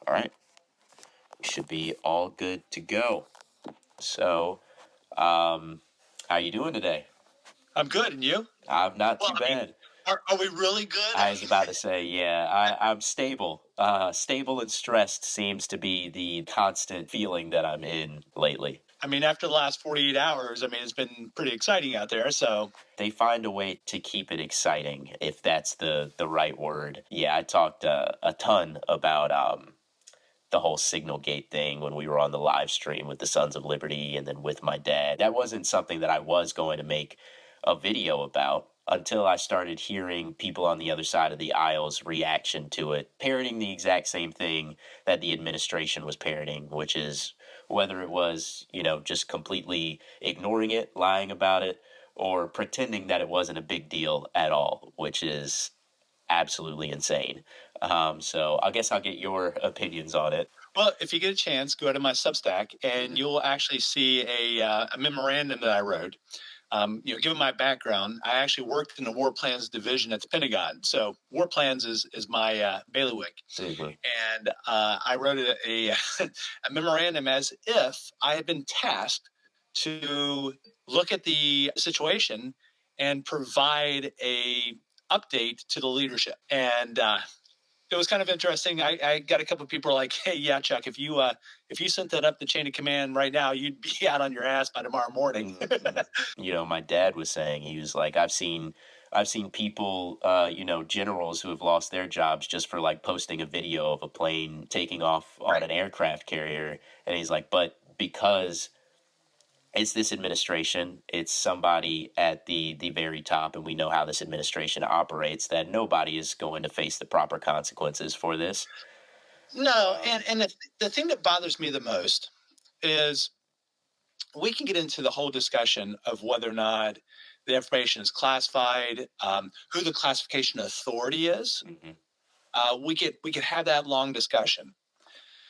All right. We should be all good to go. So, how you doing today? I'm good, and you? I'm not Well, too I mean, bad. are we really good? I was about to say, yeah, I'm stable. Stable and stressed seems to be the constant feeling that I'm in lately. I mean, after the last 48 hours, I mean, it's been pretty exciting out there. So, They find a way to keep it exciting, if that's the right word. Yeah, I talked a ton about the whole SignalGate thing when we were on the live stream with the Sons of Liberty and then with my dad. That wasn't something that I was going to make a video about until I started hearing people on the other side of the aisle's reaction to it, parroting the exact same thing that the administration was parroting, which is whether it was, just completely ignoring it, lying about it, or pretending that it wasn't a big deal at all, which is absolutely insane. So I guess I'll get your opinions on it. well, if you get a chance, go to my Substack, and you'll actually see a memorandum that I wrote. Given my background, I actually worked in the War Plans Division at the Pentagon. So, War Plans is my bailiwick. Mhm. And I wrote a memorandum as if I had been tasked to look at the situation and provide a update to the leadership. And it was kind of interesting. I got a couple of people like, "Hey, yeah, Chuck, if you sent that up the chain of command right now, you'd be out on your ass by tomorrow morning." My dad was saying, he was like, I've seen people, generals who have lost their jobs just for like posting a video of a plane taking off on Right. an aircraft carrier. And he's like, but because it's this administration, it's somebody at the very top, and we know how this administration operates, that nobody is going to face the proper consequences for this. No, Um, and the thing that bothers me the most is we can get into the whole discussion of whether or not the information is classified, who the classification authority is. mhm. We could have that long discussion,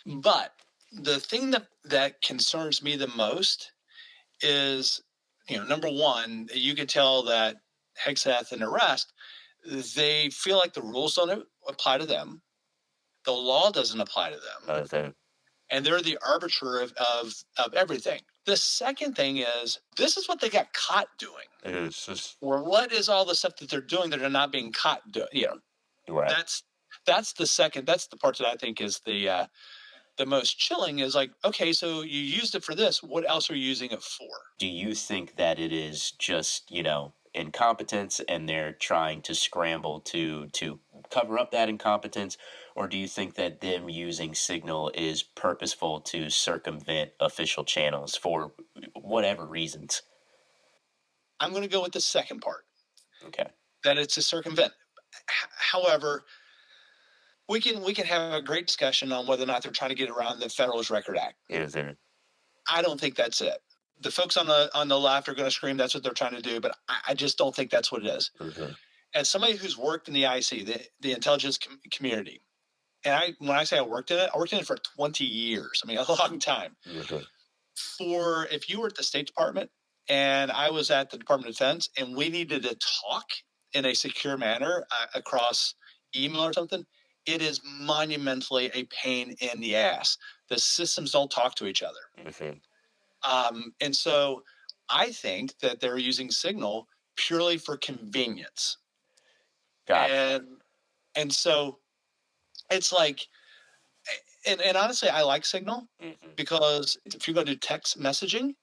but the thing that concerns me the most is, number one, you can tell that Hegseth and the rest, they feel like the rules don't apply to them, the law doesn't apply to them, So, and they're the arbiter of everything. The second thing is, this is what they got caught doing. it's just Or what is all the stuff that they're doing that are not being caught doing? right. That's the second. That's the part that I think is the most chilling. Is like, okay, so you used it for this. What else are you using it for? Do you think that it is just, incompetence and they're trying to scramble to cover up that incompetence, or do you think that them using Signal is purposeful to circumvent official channels for whatever reasons? I'm going to go with the second part. Okay. That it's a circumvent. However, we can have a great discussion on whether or not they're trying to get around the Federalist Record Act. Is there? I don't think that's it. The folks on the left are going to scream that's what they're trying to do, but I just don't think that's what it is. Mhm. As somebody who's worked in the IC, the intelligence community, and when I say I worked in it for 20 years. I mean, a long time. Mhm. For if you were at the State Department and I was at the Department of Defense and we needed to talk in a secure manner across email or something, it is monumentally a pain in the ass. The systems don't talk to each other. Mhm. And so I think that they're using Signal purely for convenience. Gotcha. And so it's like, and honestly, I like Signal Mhm. because if you're going to do text messaging,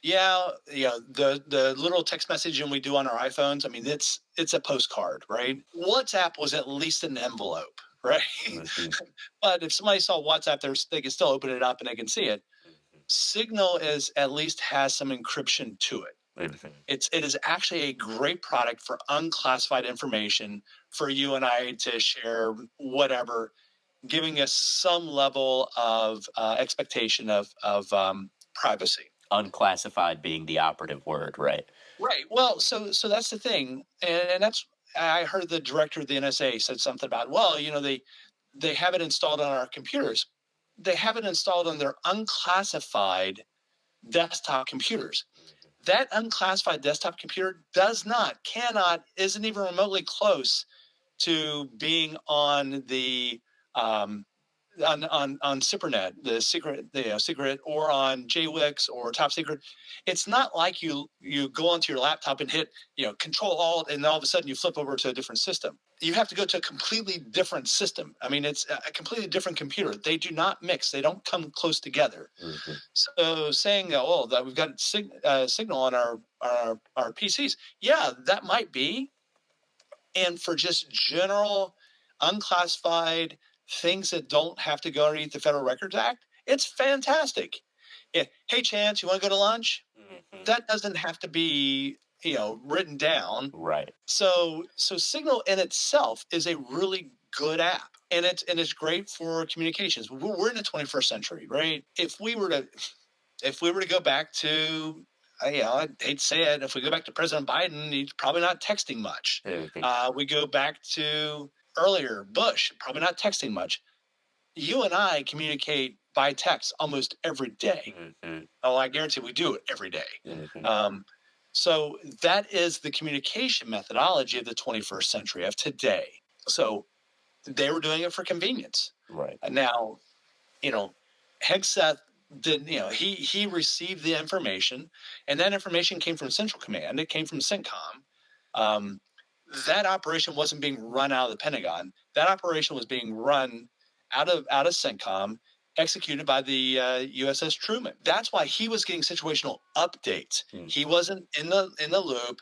yeah, the little text messaging we do on our iPhones, I mean, it's a postcard, right? WhatsApp was at least an envelope, right? Mhm. But if somebody saw WhatsApp, they can still open it up and they can see it. Signal is at least has some encryption to it. Mhm. It is actually a great product for unclassified information for you and I to share whatever, giving us some level of expectation of privacy. Unclassified being the operative word, right? Right. Well, so that's the thing, and that's I heard the director of the NSA said something about, well, they have it installed on our computers. They have it installed on their unclassified desktop computers. That unclassified desktop computer cannot, isn't even remotely close to being on the um, on SuperNet, the secret, or on JWix or Top Secret. It's not like you go onto your laptop and hit Control Alt, and all of a sudden you flip over to a different system. You have to go to a completely different system. I mean, it's a completely different computer. They do not mix. They don't come close together. Mm-hmm. So saying, oh, that we've got Signal on our PCs, yeah, that might be. And for just general unclassified things that don't have to go underneath the Federal Records Act, it's fantastic. Yeah. Hey, Chance, you want to go to lunch? Mm-hmm. That doesn't have to be written down. Right. So Signal in itself is a really good app, and it's great for communications. We're in the 21st century, right? If we were to go back to, I hate to say it, if we go back to President Biden, he's probably not texting much. Mm-hmm. We go back to earlier Bush, probably not texting much. You and I communicate by text almost every day. Mm-hmm. Oh, I guarantee we do it every day. Mm-hmm. So that is the communication methodology of the 21st century, of today. So they were doing it for convenience. Right. Now, Hegseth did, he received the information, and that information came from Central Command. It came from CENTCOM. Um, that operation wasn't being run out of the Pentagon. That operation was being run out of CENTCOM, executed by the USS Truman. That's why he was getting situational updates. He wasn't in the loop.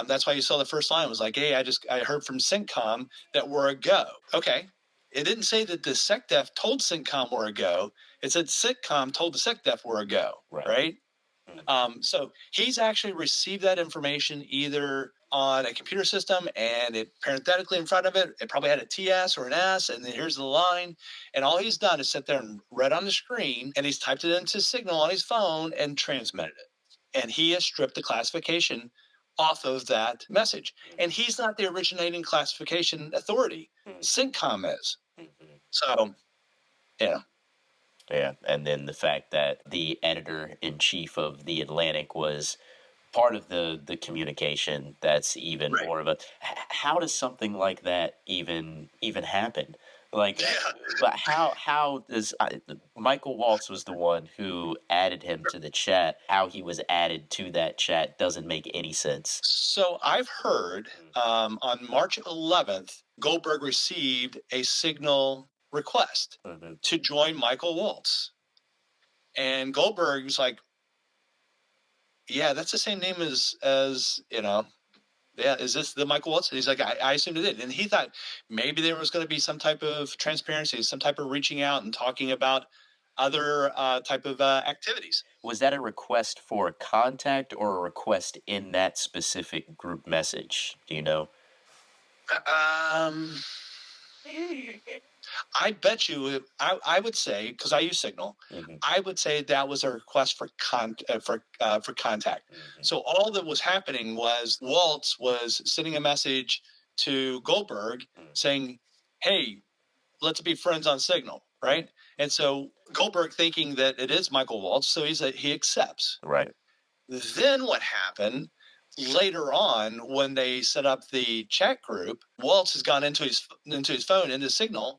That's why you saw the first line was like, "Hey, I heard from CENTCOM that we're a go." Okay, it didn't say that the SecDef told CENTCOM we're a go. It said CENTCOM told the SecDef we're a go. Right? So he's actually received that information either on a computer system, and it parenthetically in front of it, it probably had a TS or an S, and then here's the line. And all he's done is sit there and read on the screen, and he's typed it into Signal on his phone and transmitted it. And he has stripped the classification off of that message. And he's not the originating classification authority. CENTCOM is. So, yeah. Yeah, and then the fact that the editor in chief of the Atlantic was part of the communication, that's even Right. more of a how does something like that even happen? Like, Yeah. but how does Michael Waltz was the one who added him to the chat? How he was added to that chat doesn't make any sense. So I've heard on March 11th, Goldberg received a Signal request Mm-hmm. to join Michael Waltz. And Goldberg was like, yeah, that's the same name as yeah, is this the Michael Waltz? And he's like, I assumed it did. And he thought maybe there was going to be some type of transparency, some type of reaching out and talking about other type of activities. Was that a request for contact or a request in that specific group message? Do you know? Um, I bet you, I would say, because I use Signal, Mm-hmm. I would say that was a request for contact. Mm-hmm. So all that was happening was Waltz was sending a message to Goldberg saying, "Hey, let's be friends on Signal," right? And so Goldberg, thinking that it is Michael Waltz, so he accepts. Right. Then what happened? Later on, when they set up the chat group, Waltz has gone into his phone, into Signal,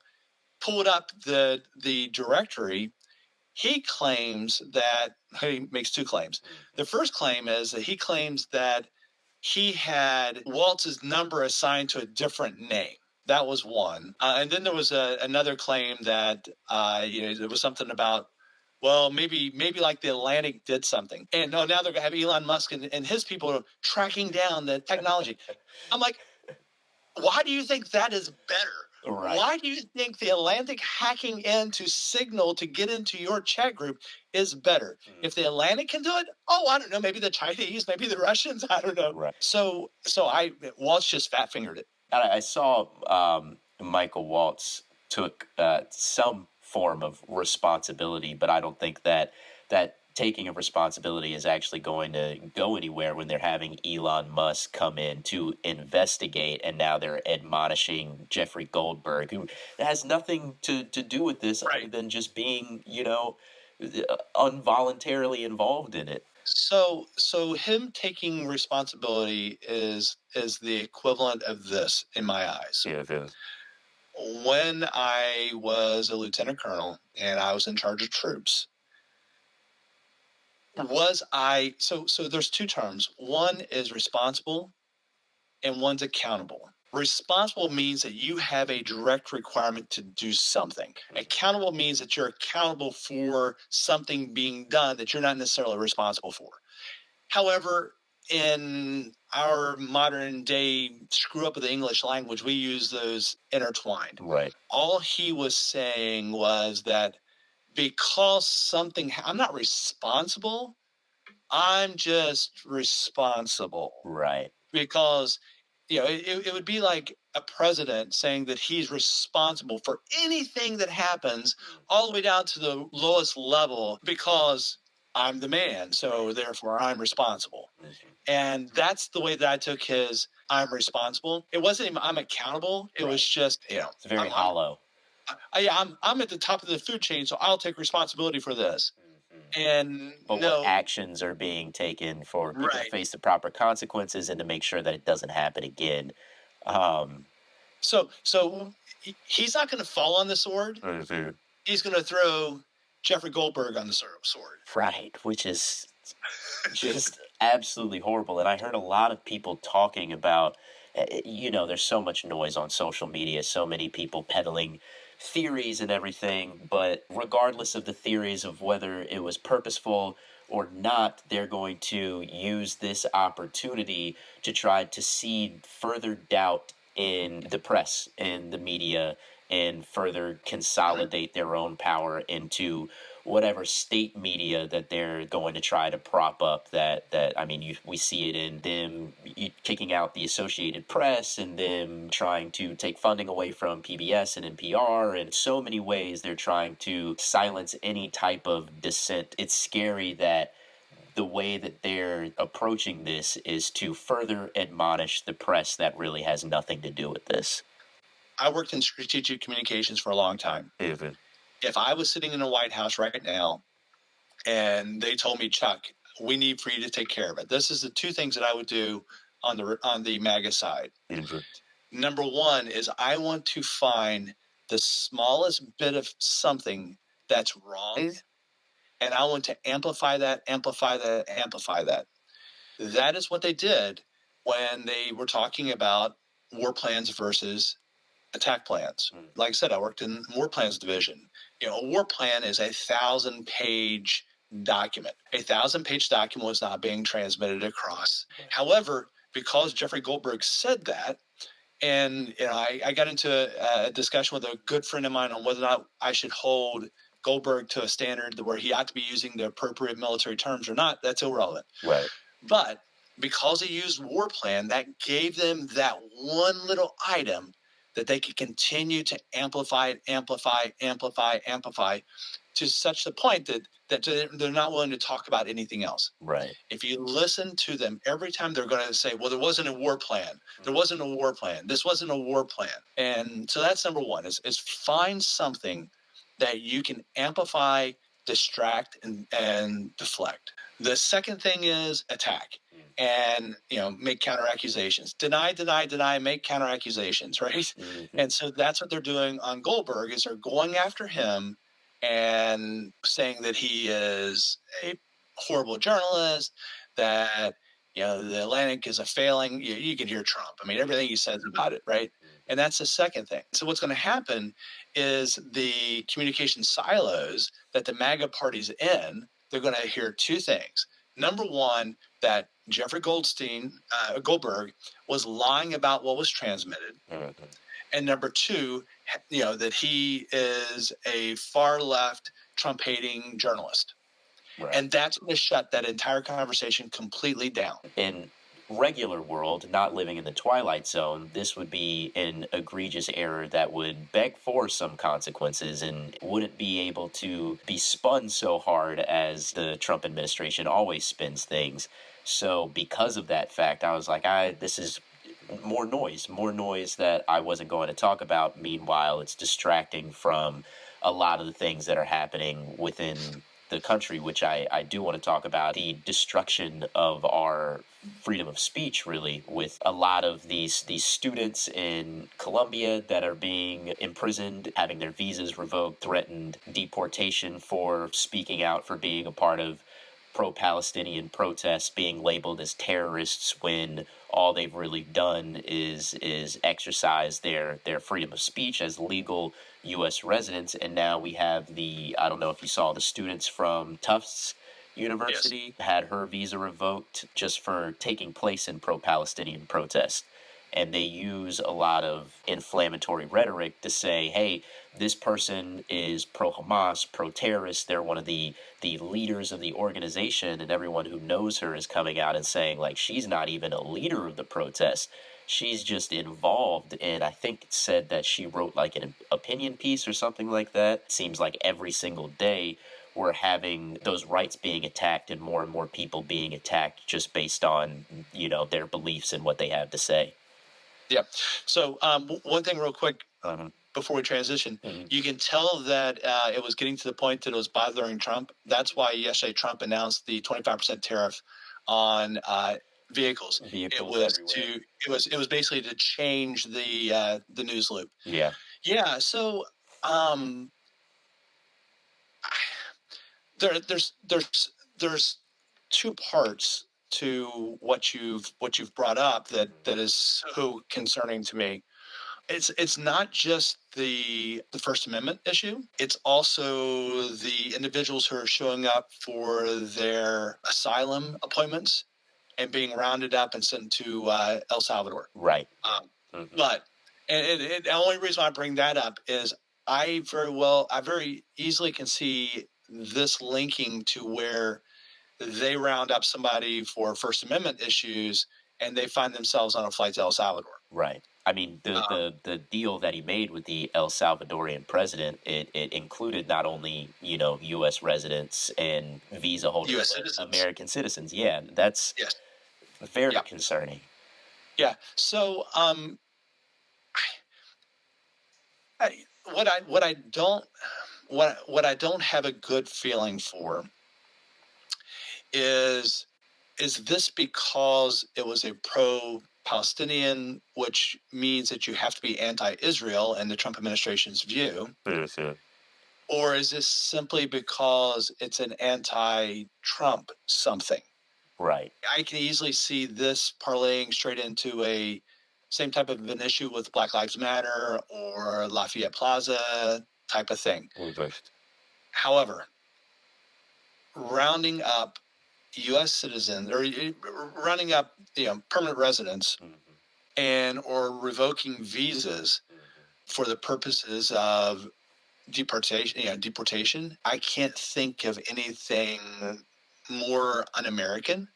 pulled up the directory. He claims that he makes two claims. The first claim is that he claims that he had Waltz's number assigned to a different name. That was one. And then there was another claim that there was something about, well, maybe like the Atlantic did something. And no, now they're going to have Elon Musk and his people tracking down the technology. I'm like, why do you think that is better? Right. Why do you think the Atlantic hacking into Signal to get into your chat group is better? If the Atlantic can do it, oh, I don't know, maybe the Chinese, maybe the Russians, I don't know. Right. So Waltz just fat fingered it. I saw Michael Waltz took some form of responsibility, but I don't think that taking of responsibility is actually going to go anywhere when they're having Elon Musk come in to investigate, and now they're admonishing Jeffrey Goldberg, who has nothing to do with this other than just being, involuntarily involved in it. So him taking responsibility is the equivalent of this in my eyes. Yeah, it is. When I was a lieutenant colonel and I was in charge of troops, so there's two terms. One is responsible and one's accountable. Responsible means that you have a direct requirement to do something. Accountable means that you're accountable for something being done that you're not necessarily responsible for. However, in our modern day screw up of the English language, we use those intertwined. Right. All he was saying was that because I'm not responsible, I'm just responsible. Right. Because it would be like a president saying that he's responsible for anything that happens all the way down to the lowest level because I'm the man, so therefore I'm responsible. And that's the way that I took his I'm responsible. It wasn't even I'm accountable. It was just, It's very I'm, hollow. I'm at the top of the food chain, so I'll take responsibility for this. And But no, what actions are being taken for people to right. face the proper consequences and to make sure that it doesn't happen again? Um, So he's not going to fall on the sword. He's going to throw Jeffrey Goldberg on the sword. right, which is just absolutely horrible. And I heard a lot of people talking about, there's so much noise on social media, so many people peddling theories and everything. But regardless of the theories of whether it was purposeful or not, they're going to use this opportunity to try to seed further doubt in the press and the media and further consolidate their own power into whatever state media that they're going to try to prop up. We see it in them kicking out the Associated Press and them trying to take funding away from PBS and NPR, and so many ways they're trying to silence any type of dissent. It's scary that the way that they're approaching this is to further admonish the press that really has nothing to do with this. I worked in strategic communications for a long time. Even. If I was sitting in the White House right now and they told me, Chuck, we need for you to take care of it, this is the two things that I would do on the MAGA side. Even. Number one is I want to find the smallest bit of something that's wrong, and I want to amplify that, amplify that, amplify that. That is what they did when they were talking about war plans versus attack plans. Like I said, I worked in war plans division. A war plan is 1,000-page document. 1,000-page document was not being transmitted across. However, because Jeffrey Goldberg said that, and I got into a discussion with a good friend of mine on whether or not I should hold Goldberg to a standard where he ought to be using the appropriate military terms or not. That's irrelevant. Right. But because he used war plan, that gave them that one little item that they could continue to amplify to such the point that they're not willing to talk about anything else. Right. If you listen to them, every time they're going to say, well, there wasn't a war plan. There wasn't a war plan. This wasn't a war plan. And so that's number one is find something that you can amplify, distract, and deflect. The second thing is attack and make counter accusations, deny, make counter accusations, right? Mm-hmm. And so that's what they're doing on Goldberg is they're going after him and saying that he is a horrible journalist, that the Atlantic is a failing. You can hear Trump. I mean, everything he says about it, right? And that's the second thing. So what's going to happen is the communication silos that the MAGA party's in, they're going to hear two things. Number one, that Jeffrey Goldberg was lying about what was transmitted. Mm-hmm. And number two, that he is a far left Trump hating journalist. Right. And that's going to shut that entire conversation completely down. In regular world, not living in the Twilight Zone, this would be an egregious error that would beg for some consequences and wouldn't be able to be spun so hard as the Trump administration always spins things. So because of that fact, I was like, this is more noise that I wasn't going to talk about. Meanwhile, it's distracting from a lot of the things that are happening within the country, which I do want to talk about, the destruction of our freedom of speech, really, with a lot of these students in Colombia that are being imprisoned, having their visas revoked, threatened deportation for speaking out, for being a part of pro-Palestinian protests, being labeled as terrorists when all they've really done is exercise their freedom of speech as legal U.S. residents. And now we have I don't know if you saw the students from Tufts University had her visa revoked just for taking place in pro-Palestinian protest. And they use a lot of inflammatory rhetoric to say, hey, this person is pro-Hamas, pro-terrorist. They're one of the leaders of the organization, and everyone who knows her is coming out and saying, like, she's not even a leader of the protest. She's just involved. And I think it said that she wrote like an opinion piece or something like that. Seems like every single day we're having those rights being attacked and more people being attacked just based on, their beliefs and what they have to say. Yeah. So one thing real quick before we transition, you can tell that it was getting to the point that it was bothering Trump. That's why yesterday Trump announced the 25% tariff on vehicles. It was everywhere. It was basically to change the news loop. Yeah. Yeah. So there's two parts to what you've brought up that is so concerning to me. It's not just the First Amendment issue. It's also the individuals who are showing up for their asylum appointments and being rounded up and sent to El Salvador. Right. But and the only reason I bring that up is I very easily can see this linking to where they round up somebody for First Amendment issues and they find themselves on a flight to El Salvador. Right. I mean, the deal that he made with the El Salvadorian president, it included not only, U.S. residents and visa holders, US citizens. American citizens. Yeah, that's very concerning. Yeah. So, what I don't have a good feeling for is this because it was a pro-Palestinian, which means that you have to be anti-Israel in the Trump administration's view, or is this simply because it's an anti-Trump something? Right. I can easily see this parlaying straight into a same type of an issue with Black Lives Matter or Lafayette Plaza type of thing. However, rounding up U.S. citizens or rounding up permanent residents and or revoking visas for the purposes of deportation, I can't think of anything more un-American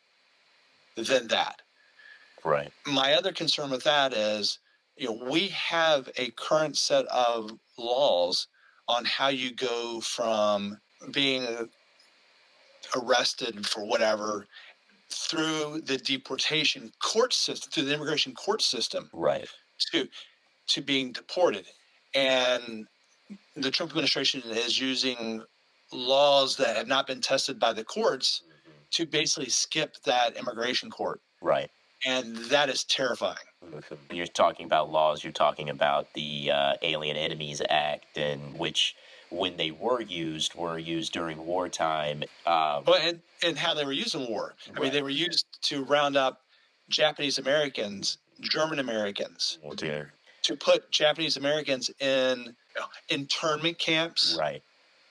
than that. Right. My other concern with that is, we have a current set of laws on how you go from being arrested for whatever through the deportation court system, through the immigration court system, right, to being deported. And the Trump administration is using laws that have not been tested by the courts to basically skip that immigration court. Right. And that is terrifying. You're talking about laws, you're talking about the Alien Enemies Act, and which, when they were used during wartime. And how they were used in war. I mean, they were used to round up Japanese Americans, German Americans, to put Japanese Americans in internment camps. Right.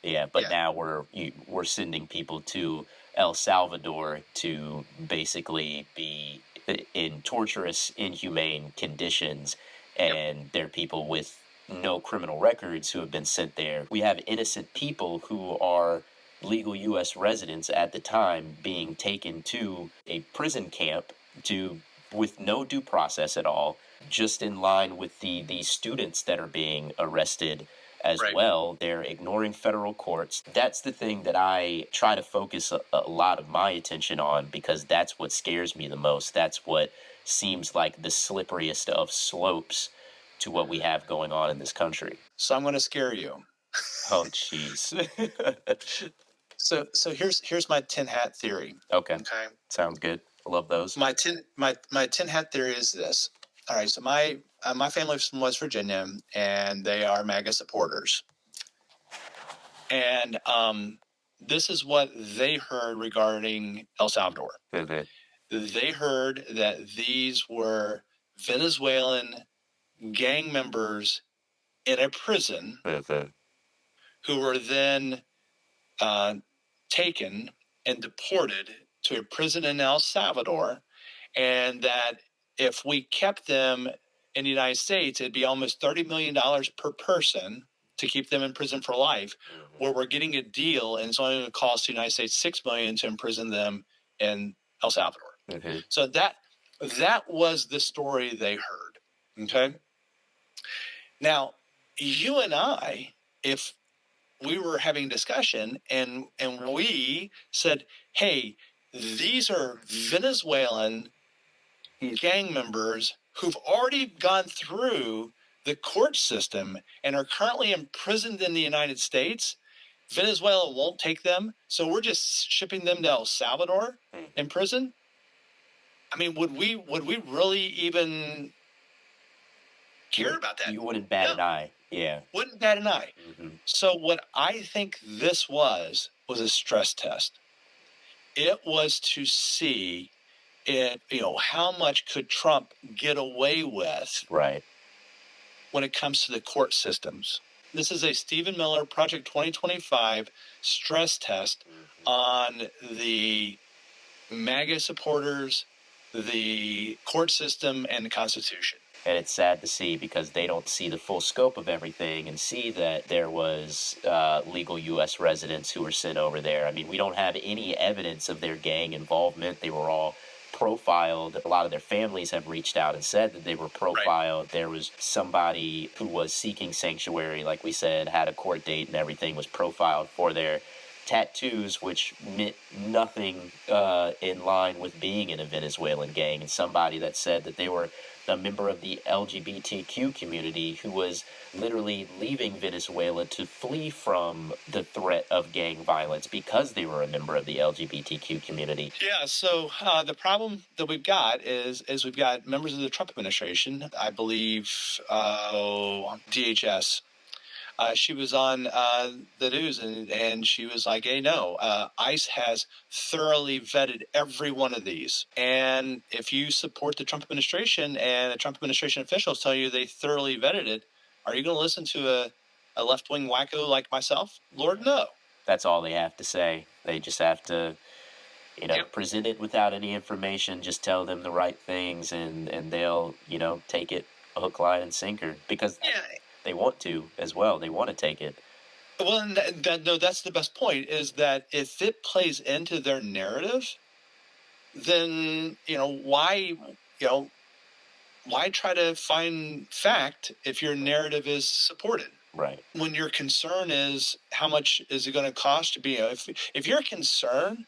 Yeah, but now we're sending people to El Salvador to basically be in torturous, inhumane conditions, and they're people with no criminal records who have been sent there. We have innocent people who are legal U.S. residents at the time being taken to a prison camp with no due process at all, just in line with the students that are being arrested as well. They're ignoring federal courts. That's the thing that I try to focus a lot of my attention on, because that's what scares me the most. That's what seems like the slipperiest of slopes to what we have going on in this country. So I'm going to scare you. Oh, jeez. So here's my tin hat theory. Okay, Okay. sounds good. I love those. My tin hat theory is this. All right. So my family's from West Virginia, and they are MAGA supporters. And this is what they heard regarding El Salvador. Mhm. They heard that these were Venezuelan gang members in a prison Mhm. who were then uh, taken and deported to a prison in El Salvador, and that if we kept them in the United States, it'd be almost $30 million per person to keep them in prison for life, where we're getting a deal and it's only going to cost the United States $6 million to imprison them in El Salvador. Mhm. So that was the story they heard. Okay. Now, you and I, if we were having discussion and we said, hey, these are Venezuelan gang members who've already gone through the court system and are currently imprisoned in the United States. Venezuela won't take them, so we're just shipping them to El Salvador in prison. I mean, would we really even care about that? You wouldn't bat an No, eye. Yeah. wouldn't bat an eye. Mhm. So what I think this was a stress test. It was to see how much could Trump get away with Right. when it comes to the court systems. This is a Stephen Miller Project 2025 stress test on the MAGA supporters, the court system, and the Constitution. And it's sad to see because they don't see the full scope of everything and see that there was legal U.S. residents who were sent over there. I mean, we don't have any evidence of their gang involvement. They were all profiled. A lot of their families have reached out and said that they were profiled. Right. There was somebody who was seeking sanctuary, like we said, had a court date and everything, was profiled for their tattoos, which meant nothing in line with being in a Venezuelan gang, and somebody that said that they were a member of the LGBTQ community who was literally leaving Venezuela to flee from the threat of gang violence because they were a member of the LGBTQ community. Yeah, so the problem that we've got is we've got members of the Trump administration, I believe, DHS. She was on the news and she was like, hey, no, ICE has thoroughly vetted every one of these. And if you support the Trump administration and the Trump administration officials tell you they thoroughly vetted it, are you going to listen to a left-wing wacko like myself? Lord, no. That's all they have to say. They just have to, present it without any information, just tell them the right things and they'll, take it hook, line, and sinker because they want to as well. They want to take it. Well, and that's the best point is that if it plays into their narrative, then, why try to find fact if your narrative is supported? Right. When your concern is how much is it going to cost to be, if your concern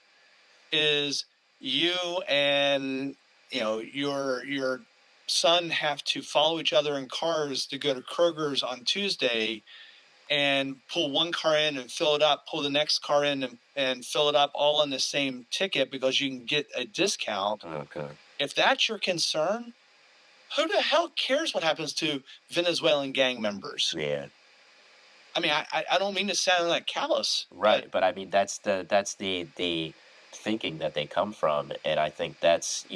is you and, your son have to follow each other in cars to go to Kroger's on Tuesday and pull one car in and fill it up, pull the next car in and fill it up all on the same ticket because you can get a discount. Okay. If that's your concern, who the hell cares what happens to Venezuelan gang members? Yeah. I mean, I don't mean to sound like callous. Right, but I mean that's the thinking that they come from, and I think that's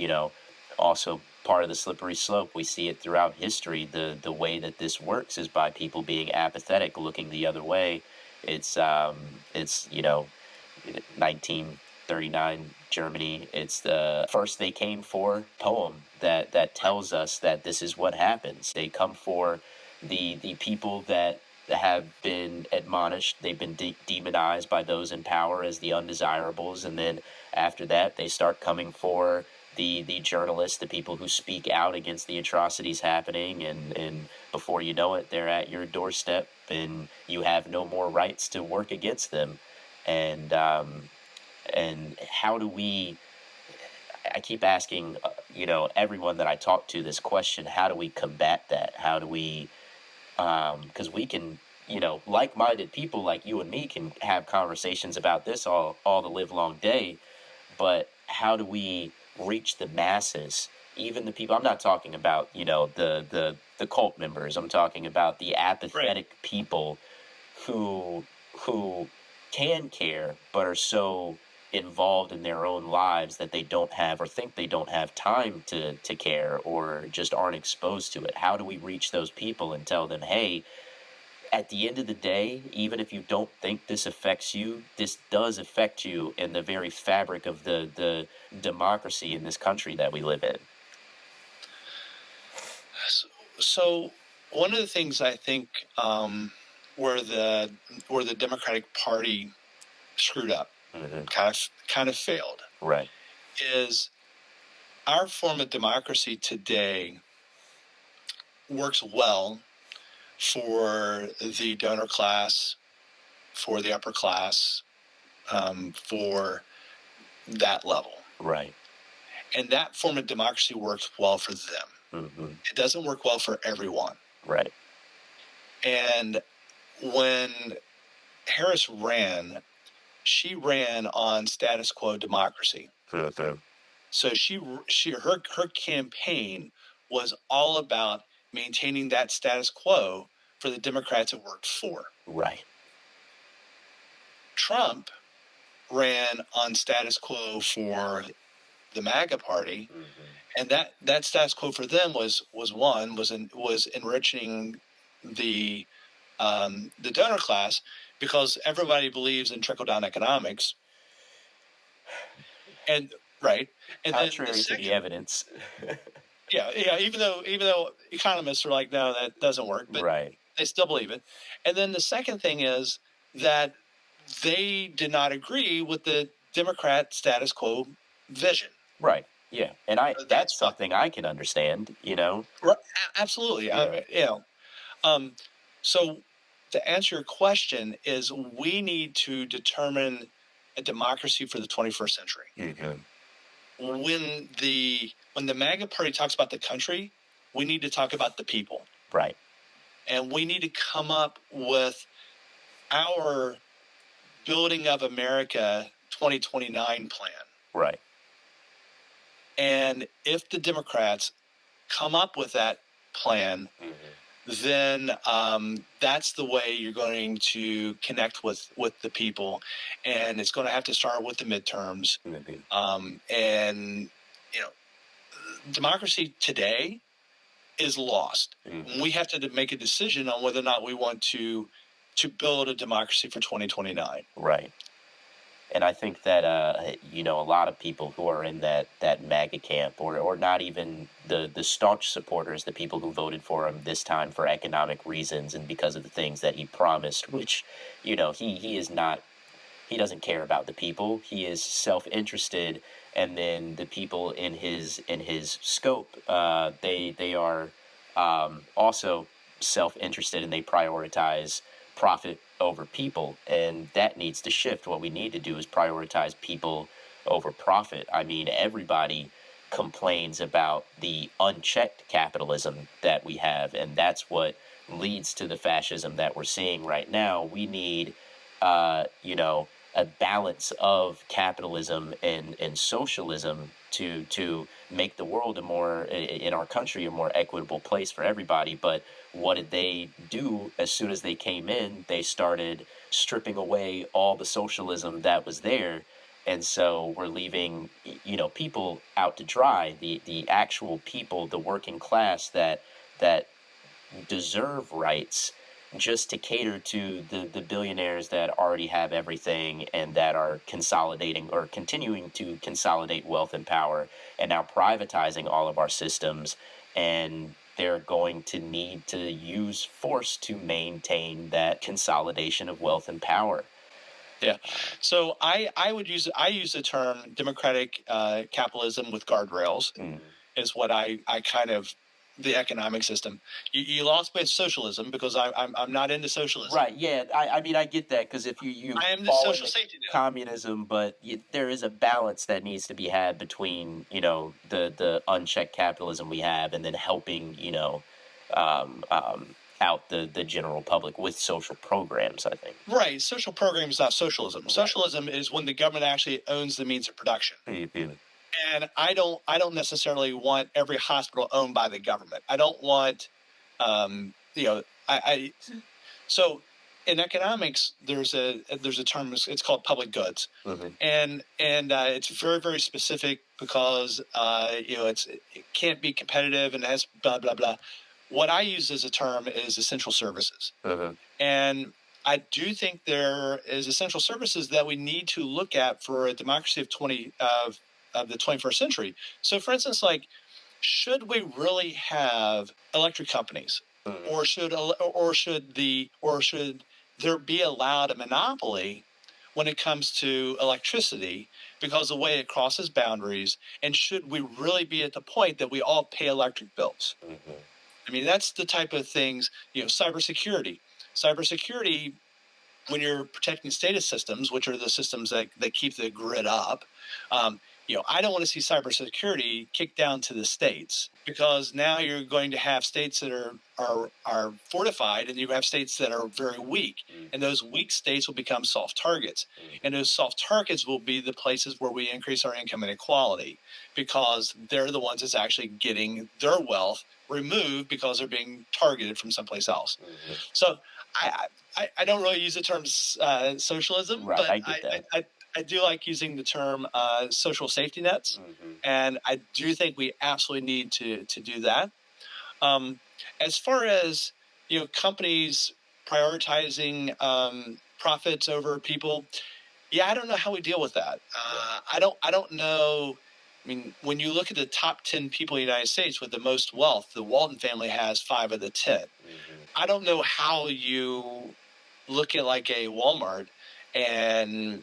also part of the slippery slope. We see it throughout history. The way that this works is by people being apathetic, looking the other way. It's 1939 Germany. It's the first they came for poem that tells us that this is what happens. They come for the people that have been admonished. They've been demonized by those in power as the undesirables, and then after that they start coming for the journalists, the people who speak out against the atrocities happening, and before you know it, they're at your doorstep and you have no more rights to work against them. And how do we, I keep asking everyone that I talk to this question: how do we combat that? How do we, because we can like-minded people like you and me can have conversations about this all the live long day. But how do we reach the masses, even the people? I'm not talking about the cult members. I'm talking about the Right. apathetic people who who can care but are so involved in their own lives that they don't have or think they don't have time to care, or just aren't exposed to it. How do we reach those people and tell them, hey, at the end of the day, even if you don't think this affects you, this does affect you in the very fabric of the democracy in this country that we live in. So one of the things I think where the Democratic Party screwed up, Mm-hmm. kind of failed, Right. is our form of democracy today works well for the donor class, for the upper class, for that level. Right. And that form of democracy works well for them. Mm-hmm. It doesn't work well for everyone. Right. And when Harris ran, she ran on status quo democracy. Mm-hmm. So her campaign was all about maintaining that status quo for the Democrats it worked for. Right. Trump ran on status quo for the MAGA party, and that status quo for them was enriching the donor class, because everybody believes in trickle down economics, and right, and Contrary then to the evidence. yeah, even though economists are like, no, that doesn't work, but right. they still believe it. And then the second thing is that they did not agree with the Democrat status quo vision. Right. Yeah. And that's something I can understand, Right, absolutely. Yeah. So to answer your question is, we need to determine a democracy for the 21st century. Mm-hmm. When the MAGA party talks about the country, we need to talk about the people. Right. And we need to come up with our Building of America 2029 plan. Right. And if the Democrats come up with that plan, then that's the way you're going to connect with the people. And it's going to have to start with the midterms. And, democracy today is lost. We have to make a decision on whether or not we want to build a democracy for 2029. Right. And I think that a lot of people who are in that MAGA camp, or not even the staunch supporters, the people who voted for him this time for economic reasons and because of the things that he promised, which he is not. He doesn't care about the people. He is self-interested, and then the people in his scope, they are also self-interested, and they prioritize profit over people, and that needs to shift. What we need to do is prioritize people over profit. I mean, everybody complains about the unchecked capitalism that we have, and that's what leads to the fascism that we're seeing right now. We need a balance of capitalism and socialism to make the world in our country a more equitable place for everybody. But what did they do as soon as they came in? They started stripping away all the socialism that was there. And so we're leaving, people out to dry, the actual people, the working class that deserve rights, just to cater to the billionaires that already have everything and that are consolidating or continuing to consolidate wealth and power, and now privatizing all of our systems. And they're going to need to 屋force to maintain that consolidation of wealth and power. Yeah. So I use the term democratic capitalism with guardrails, is what I kind of, the economic system. You lost me at socialism because I'm not into socialism. Right. Yeah. I mean, I get that, because if you I am the social safety net. Communism, but there is a balance that needs to be had between the unchecked capitalism we have, and then helping out the general public with social programs, I think. Right. Social program is not socialism. Right. Socialism is when the government actually owns the means of production. Mhm. And I don't necessarily want every hospital owned by the government. I don't want, you know, I so in economics there's a term, it's called public goods, Mhm. and it's very very specific because it can't be competitive and it has blah blah blah. What I use as a term is essential services, Mhm. and I do think there is essential services that we need to look at for a democracy of the 21st century. So, for instance, like, should we really have electric companies, Mhm. or should there be allowed a monopoly when it comes to electricity because of the way it crosses boundaries? And should we really be at the point that we all pay electric bills? Mhm. I mean, that's the type of things, cybersecurity. Cybersecurity, when you're protecting data systems, which are the systems that keep the grid up, I don't want to see cybersecurity kicked down to the states, because now you're going to have states that are fortified, and you have states that are very weak, and those weak states will become soft targets, and those soft targets will be the places where we increase our income inequality, because they're the ones that's actually getting their wealth removed because they're being targeted from someplace else. Mhm. So I don't really use the term socialism, Right, but I get that. I do like using the term social safety nets, Mhm. and I do think we absolutely need to do that. Um, as far as companies prioritizing profits over people, yeah, I don't know how we deal with that. I don't know. I mean, when you look at the top 10 people in the United States with the most wealth, the Walton family has 5 of the 10. Mhm. I don't know how you look at like a Walmart, and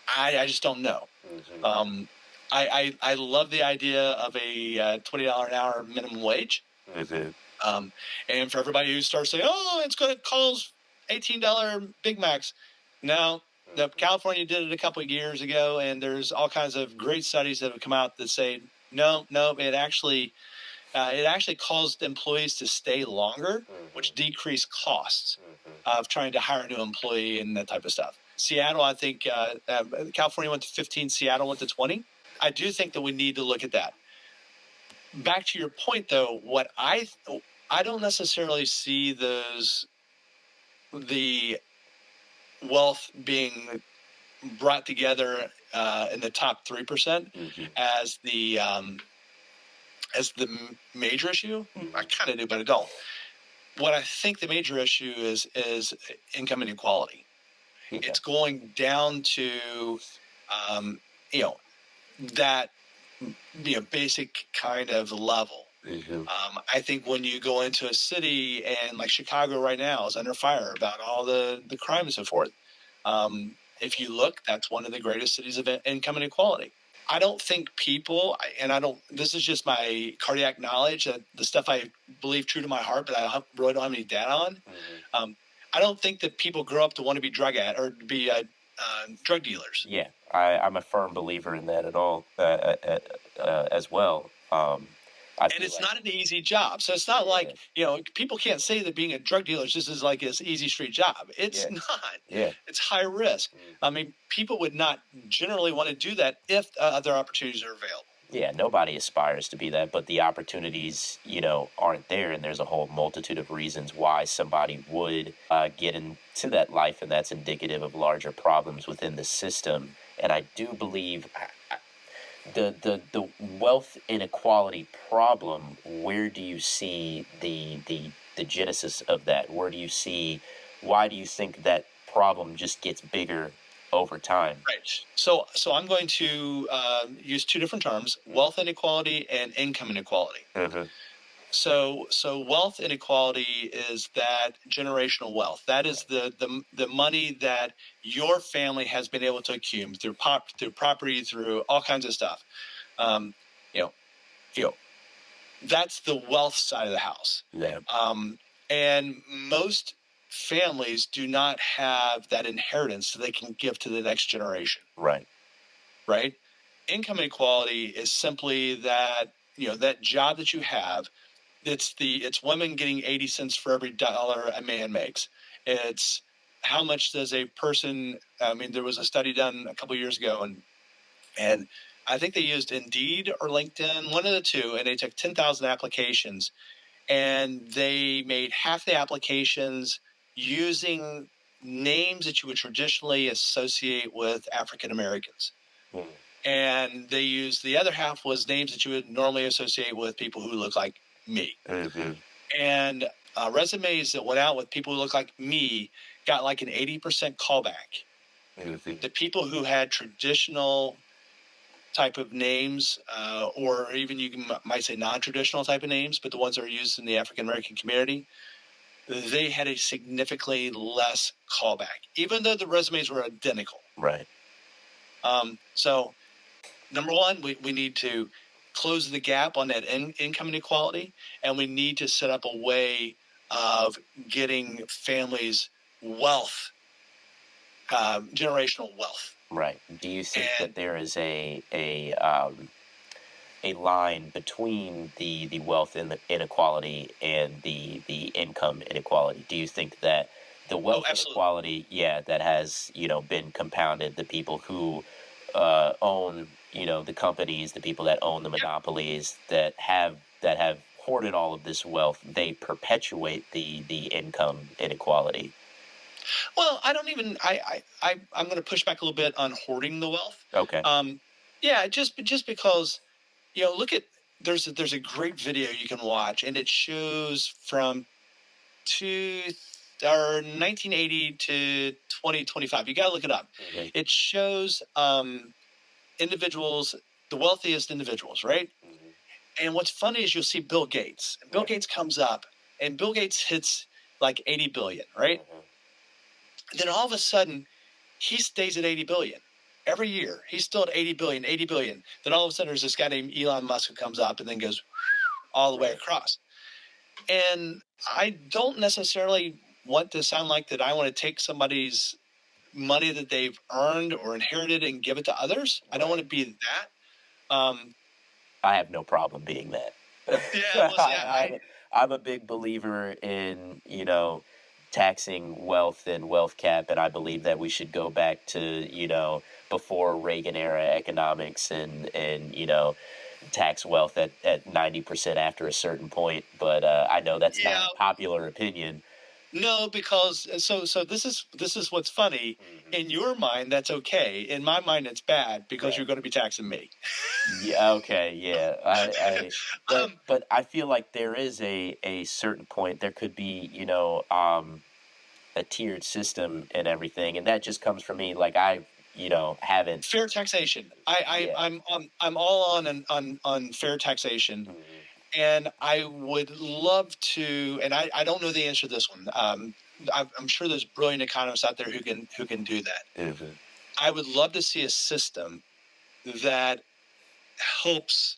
I just don't know. Mhm. Um, I love the idea of a $20 an hour minimum wage. Mhm. Um, and for everybody who starts saying, "Oh, it's going to cause $18 Big Macs," no. The Mhm. California did it a couple of years ago, and there's all kinds of great studies that have come out that say no, no, it actually caused employees to stay longer, which Mhm. decreased costs Mhm. of trying to hire a new employee and that type of stuff. Seattle, I think, California went to 15, Seattle went to 20. I do think that we need to look at that. Back to your point, though, I don't necessarily see the wealth being brought together in the top 3% Mhm. as the major issue. I Mhm. kind of do, but I don't. What I think the major issue is income inequality. Yeah. It's going down to um, you know that basic kind of level. Mhm. I think when you go into a city, and like Chicago right now is under fire about all the crime and so forth. If you look, that's one of the greatest cities of income inequality. I don't think people, and I don't, this is just my cardiac knowledge, the stuff I believe true to my heart, but really don't have any data on. Mhm. Um, I don't think that people grow up to want to be drug dealers. Yeah, I'm a firm believer in that at all, as well. I And feel it's like, not an easy job. So it's not yeah, like, people can't say that being a drug dealer is just as like this easy street job. It's yeah, not. yeah. It's high risk. I Mhm. mean, people would not generally want to do that if other opportunities are available. Yeah, nobody aspires to be that, but the opportunities, aren't there, and there's a whole multitude of reasons why somebody would get into that life, and that's indicative of larger problems within the system. And I do believe the wealth inequality problem. Where do you see the genesis of that? Where do you see? Why do you think that problem just gets bigger over time? Right. So I'm going to use two different terms: wealth inequality and income inequality. Mm-hmm. So wealth inequality is that generational wealth. That is Right. the money that your family has been able to accumulate through property, through all kinds of stuff. Um, you know, you know, that's the wealth side of the house. Yeah. Um, and most families do not have that inheritance so they can give to the next generation, Right. right? Income inequality is simply that, that job that you have, it's women getting 80 cents for every dollar a man makes. It's how much does a person, I mean, there was a study done a couple years ago, and I think they used Indeed or LinkedIn, one of the two, and they took 10,000 applications and they made half the applications using names that you would traditionally associate with African Americans. Mm. And they used the other half was names that you would normally associate with people who look like me. Mm-hmm. And resumes that went out with people who look like me got like an 80% callback. Mm-hmm. The people who had traditional type of names, or even might say non-traditional type of names, but the ones that are used in the African American community, they had a significantly less callback, even though the resumes were identical. Right. So, number one, we need to close the gap on that income inequality, and we need to set up a way of getting families wealth, generational wealth. Right. Do you think And that there is a line between the wealth inequality and the income inequality? Do you think that the oh, wealth absolutely. inequality, yeah, that has been compounded, the people who own the companies, the people that own the Yep. monopolies that have hoarded all of this wealth, they perpetuate the income inequality. Well, I don't even. I'm going to push back a little bit on hoarding the wealth. Okay. Yeah, just because look at there's a great video you can watch, and it shows from two or 1980 to 2025. You got to look it up. Mhm. It shows individuals, the wealthiest individuals, right? Mhm. And what's funny is you'll see Bill Gates. And Bill Right. Gates comes up, and Bill Gates hits like 80 billion, right? Mhm. Then all of a sudden, he stays at 80 billion every year. He's still at 80 billion, 80 billion. Then all of a sudden, there's this guy named Elon Musk who comes up and then goes all the way Right. across. And I don't necessarily want to sound like that I want to take somebody's money that they've earned or inherited and give it to others. I don't want Right. to be that. I have no problem being that. Yeah, well, see, I'm a big believer in, taxing wealth and wealth cap, and I believe that we should go back to, before Reagan era economics and tax wealth at 90% after a certain point. But I know that's not yeah, a popular opinion. no, because so this is what's funny. Mhm. In your mind, that's okay. In my mind, it's bad because Right. you're going to be taxing me. Yeah. Okay. Yeah. But um, but I feel like there is a certain point. There could be, a tiered system and everything, and that just comes from me. Like I, haven't. Fair taxation. I Yeah. I'm all on fair taxation, Mhm. and I would love to. And I don't know the answer to this one. I'm sure there's brilliant economists out there who can do that. Mhm. I would love to see a system that helps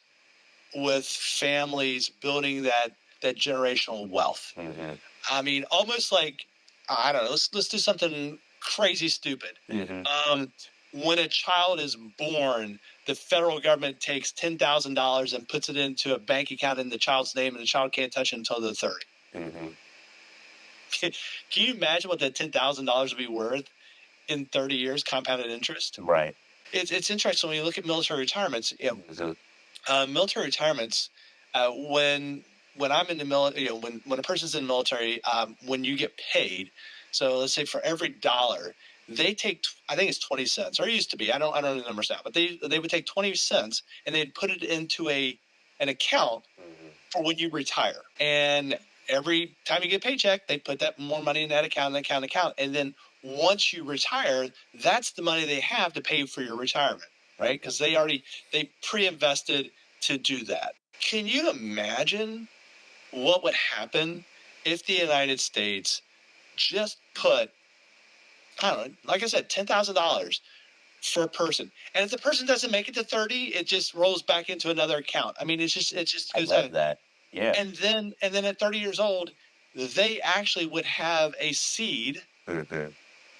with families building that generational wealth. Mhm. I mean, almost like I don't know. Let's do something crazy stupid. Mhm. Um, when a child is born, the federal government takes $10,000 and puts it into a bank account in the child's name, and the child can't touch it until they're 30. Mhm. Can you imagine what that $10,000 would be worth in 30 years, compounded interest? Right. It's interesting when you look at military retirements. Mhm. Military retirements, when I'm in the military, when a person's in the military, when you get paid, so let's say for every dollar, they take, I think it's 20 cents, or it used to be. I don't know the numbers now, but they would take 20 cents and they'd put it into an account Mhm. for when you retire. And every time you get a paycheck, they put that more money in that account, and then once you retire, that's the money they have to pay for your retirement, right? Because they pre-invested to do that. Can you imagine what would happen if the United States just put, I don't know, like I said, $10,000 for a person, and if the person doesn't make it to 30, it just rolls back into another account. I mean, it just I goes love out, that. Yeah. and then at 30 years old, they actually would have a seed Mhm.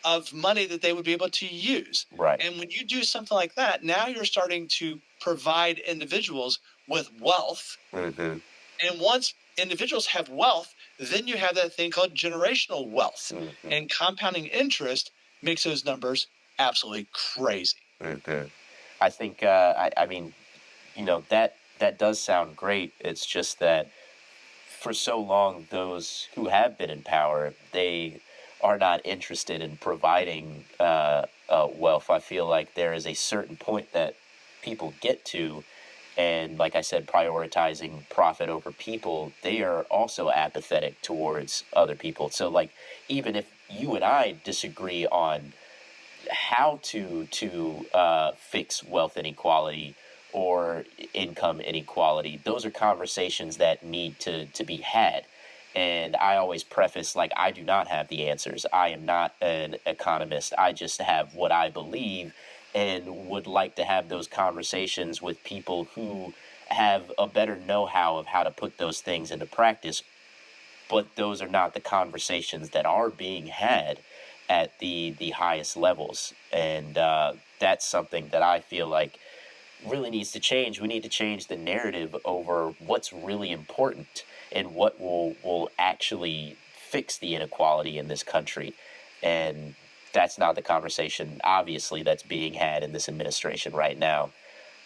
of money that they would be able to use. Right. And when you do something like that, now you're starting to provide individuals with wealth. Mhm. And once individuals have wealth, then you have that thing called generational wealth. Mm-hmm. And compounding interest makes those numbers absolutely crazy. Mm-hmm. I think, I mean, that does sound great. It's just that for so long, those who have been in power, they are not interested in providing wealth. I feel like there is a certain point that people get to, and like I said, prioritizing profit over people, they are also apathetic towards other people. So, like, even if you and I disagree on how to fix wealth inequality or income inequality, those are conversations that need to be had. And I always preface, like, I do not have the answers. I am not an economist. I just have what I believe and would like to have those conversations with people who have a better know-how of how to put those things into practice. But those are not the conversations that are being had at the highest levels. And that's something that I feel like really needs to change. We need to change the narrative over what's really important and what will actually fix the inequality in this country. And that's not the conversation, obviously, that's being had in this administration right now.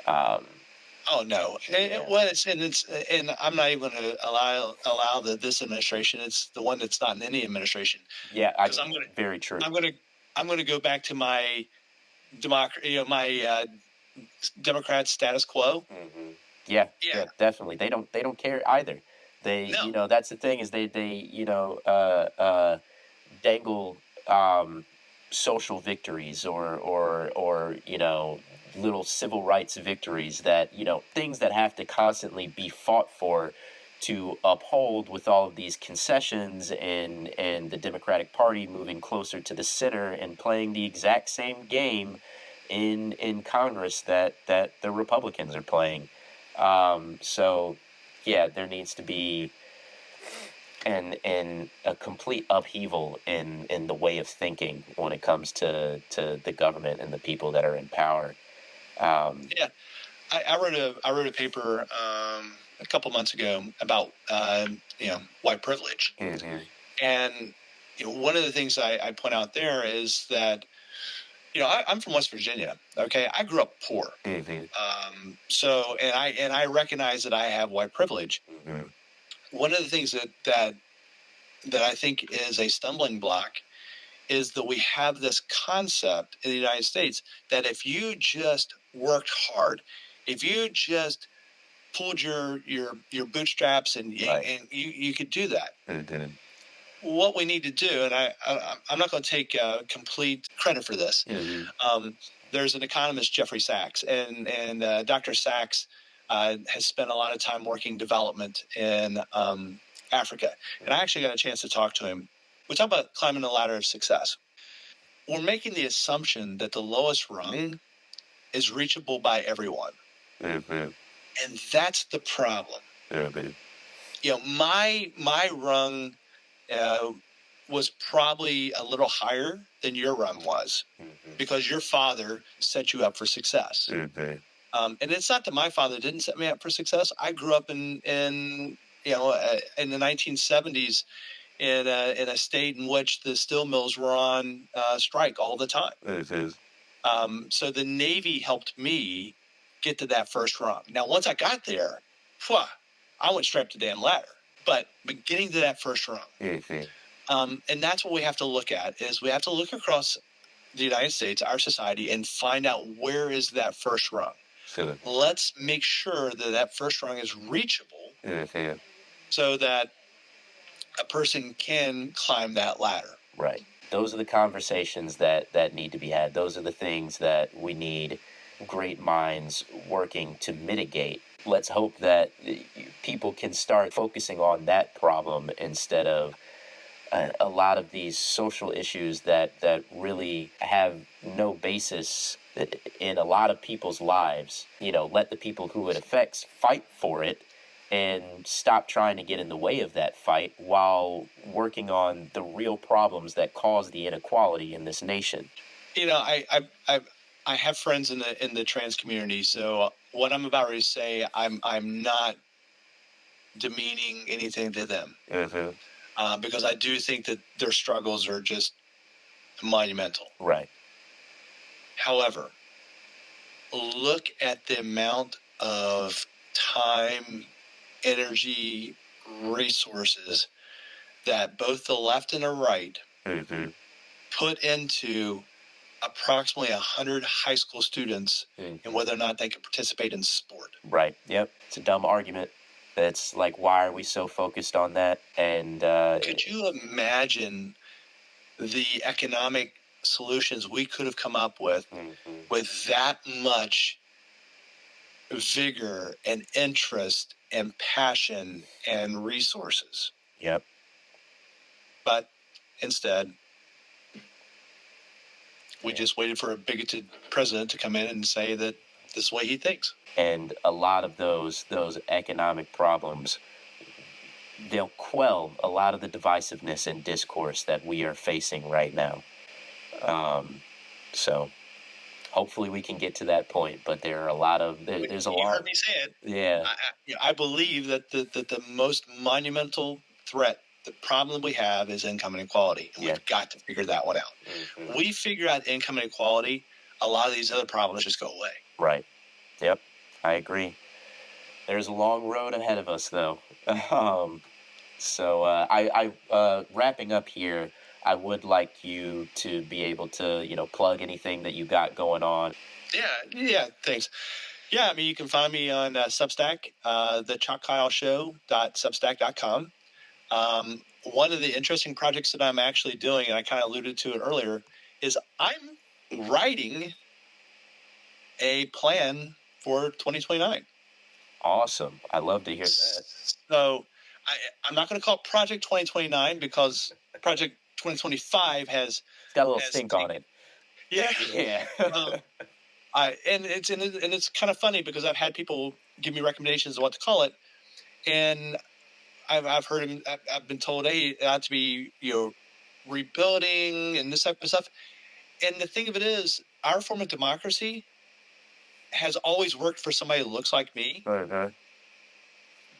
Um, Oh no! yeah, Well, and I'm not even going to allow this administration. It's the one that's not in any administration, yeah, because very true. I'm gonna I'm gonna go back to my my Democrat status quo. Hmm. Yeah, Yeah. yeah, definitely. They don't care either. They, No. that's the thing is they dangle social victories or little civil rights victories that things that have to constantly be fought for to uphold with all of these concessions and the Democratic Party moving closer to the center and playing the exact same game in Congress that the Republicans are playing. So yeah, there needs to be and a complete upheaval in the way of thinking when it comes to the government and the people that are in power. Um, Yeah. I wrote a paper a couple months ago about white privilege, mhm. and one of the things I point out there is that I'm from West Virginia. Okay, I grew up poor. Mhm. So and I recognize that I have white privilege. Mhm. One of the things that I think is a stumbling block is that we have this concept in the United States that if you just worked hard, if you just pulled your bootstraps Right. and you could do that. Mhm. What we need to do, and I'm not going to take complete credit for this. Mhm. Um, there's an economist, Jeffrey Sachs, and Dr. Sachs has spent a lot of time working development in Africa, and I actually got a chance to talk to him. We talk about climbing the ladder of success. We're making the assumption that the lowest rung is reachable by everyone, Mhm. and that's the problem. Mhm. My rung uh, was probably a little higher than your rung was Mhm. because your father set you up for success. Mhm. And it's not that my father didn't set me up for success. I grew up in the 1970s in a state in which the steel mills were on strike all the time. Mhm. So the Navy helped me get to that first rung. Now, once I got there, phew, I went straight up the damn ladder. But getting to that first rung, Mhm. and that's what we have to look at is we have to look across the United States, our society, and find out where is that first rung. Sure. Let's make sure that that first rung is reachable Mhm. so that a person can climb that ladder. Right. Those are the conversations that need to be had. Those are the things that we need great minds working to mitigate. Let's hope that people can start focusing on that problem instead of a lot of these social issues that really have no basis in a lot of people's lives. Let the people who it affects fight for it and stop trying to get in the way of that fight while working on the real problems that cause the inequality in this nation. You know, I have friends in the trans community, so what I'm about to say, I'm not demeaning anything to them, Mm-hmm. because I do think that their struggles are just monumental. Right. However, look at the amount of time, energy, resources that both the left and the right Mm-hmm. put into approximately 100 high school students Mm-hmm. and whether or not they can participate in sport. Right. Yep. It's a dumb argument. That's like, why are we so focused on that? And Could you imagine the economic solutions we could have come up with that much vigor and interest and passion and resources? Yep. But instead, we just waited for a bigoted president to come in and say that this is the way he thinks. And a lot of those economic problems, they'll quell a lot of the divisiveness and discourse that we are facing right now. So hopefully we can get to that point, but there are a lot of there's a You lot. heard me say it. Yeah. I believe that the most monumental threat, the problem we have, is income inequality, and we've got to figure that one out. Mm-hmm. We figure out income inequality, a lot of these other problems just go away. Right. Yep. I agree. There's a long road ahead of us, though. So wrapping up here, I would like you to be able to, plug anything that you got going on. Yeah, thanks. Yeah, I mean, you can find me on Substack, thechuckkyleshow.substack.com. One of the interesting projects that I'm actually doing, and I kind of alluded to it earlier, is I'm writing a plan for 2029. Awesome. I love to hear that. So I'm not going to call it Project 2029 because Project 2025 it's got a little stink on it. Yeah. Yeah. And it's kind of funny because I've had people give me recommendations of what to call it, and I've heard him. I've been told, hey, it ought to be rebuilding and this type of stuff. And the thing of it is, our form of democracy has always worked for somebody who looks like me,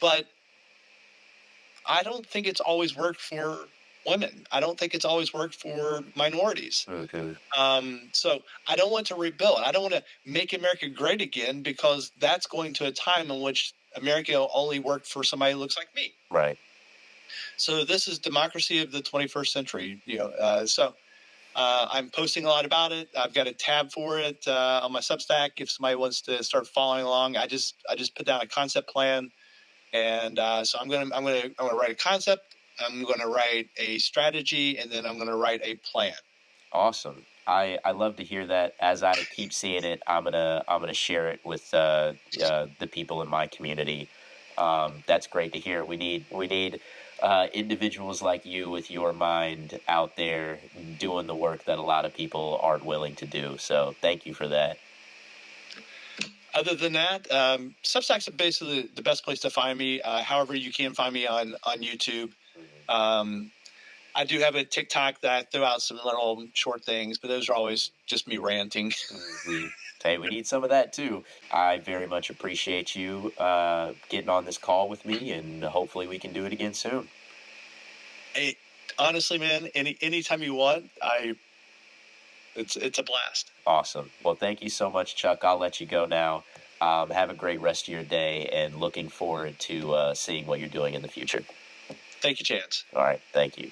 but I don't think it's always worked for women. I don't think it's always worked for minorities. So I don't want to rebuild. I don't want to make America great again, because that's going to a time in which America will only work for somebody who looks like me. Right. So this is democracy of the 21st century. I'm posting a lot about it. I've got a tab for it on my Substack. If somebody wants to start following along, I just put down a concept plan, and so I'm gonna write a concept. I'm going to write a strategy, and then I'm going to write a plan. Awesome. I love to hear that. As I keep seeing it, I'm gonna share it with the people in my community. That's great to hear. We need individuals like you with your mind out there doing the work that a lot of people aren't willing to do. So thank you for that. Other than that, Substack's basically the best place to find me. However, you can find me on YouTube. I do have a TikTok that I throw out some little short things, but those are always just me ranting. Hey, we need some of that too. I very much appreciate you getting on this call with me, and hopefully we can do it again soon. Hey, honestly, man, anytime you want, it's a blast. Awesome. Well, thank you so much, Chuck. I'll let you go now. Have a great rest of your day, and looking forward to seeing what you're doing in the future. Thank you, Chance. All right. Thank you.